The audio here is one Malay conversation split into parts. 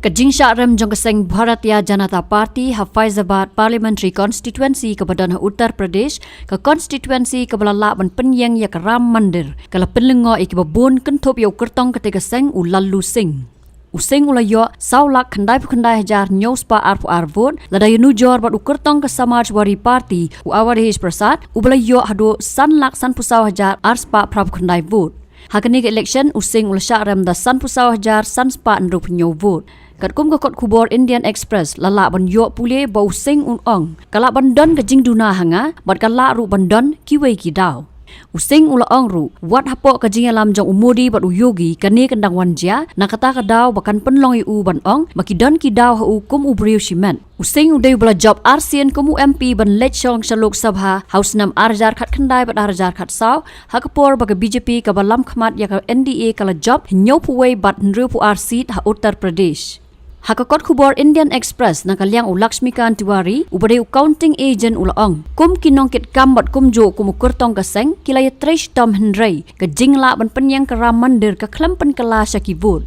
Kajing Syaram jong keseng Bharatiya Janata Party ha Faizabad Parliamentary Constituency ke badan Uttar Pradesh ke constituency ke belala ban penyeng ya ke Ram Mandir kala Lyngngoh iki babun kentup yo Kyrtong ke seng u lalu sing. Using ulayo saulak khandai hajar news pa ar vote ladai nujor bat u Kyrtong ke Samajwadi Party u Awarish Prasad u belayo hado sanlak san pusau hajar arspa prab khandai vote. Hakani ke election using ula Syaram da san pusau hajar san spa ndrup nyo vote. Kat kum kot kubor Indian Express lala ban yo pule bau sing ong kala bandon ke jing duna hanga bat kala ru bandon kiwe ki daw using ula ong ru wat hapo ke jing alam jong umudi bat uyogi kani kendang wanja nakata ka daw bakan penlong u ban ong makidon ki daw ha kum ubriu shimen using udai bala job arsian kumu MP ban lechong shalok sabha house nam arjar khat khandai bat arjar khat saw hakapor baga BJP ka balam khmat ya ka NDA kala job nyo puwei bat nru pu arsit ha Uttar Pradesh. Hakakot kubor Indian Express na kalyang u Lakshmikant Tiwari ubade u counting agent ulaong kum kinongkit kambat kumjo kumu Kyrtong kaseng kilaya tresh tom henry ke jingla ban penyang ke Ram Mandir ke Khlem pen kala syakibut.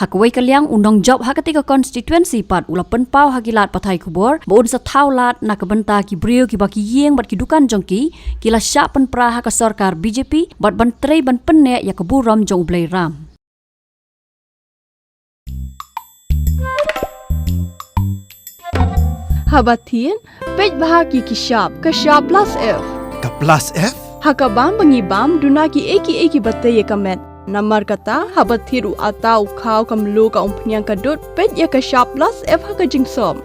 Hakwai kalyang undang job hakati ke constituency pat ula penpau hakilat pathai kubor baun sa thaulat na kebenta ki brio ki baki yeng bat kidukan jongki kila Shah pen praha ke sarkar BJP bat ban trei ban penne ya keburam jong ublai ram. Habatin, pej bahagi ki Shah plus F. Ka plus F? Hakabam bangibam dunaki eki batay kamet. Namar kata habathiru atau kau kamlu ka umpnyang kadut pej ya ka Shah plus F haka jingsom.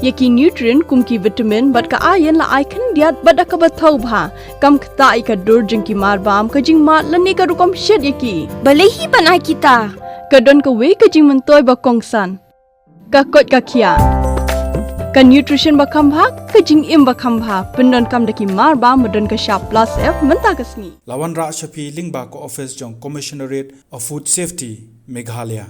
Yaki nutrient kumki vitamin bat ka ayen la aikan diat bat ka bathau bha kam kta ka dur jingki marbam ka jing mat lani ka rukom shed yaki. Balehi banai kita. Kadon ka we ka jing mentoy ba kongsan. Ka kot ka kia. Ka nutrition bakam bha ka jing im bakam bha pendon kam daki mar ba modon ka Shah plus F menta kasni Lawan Ra Shafi Lingba ko office jong Commissionerate of Food Safety Meghalaya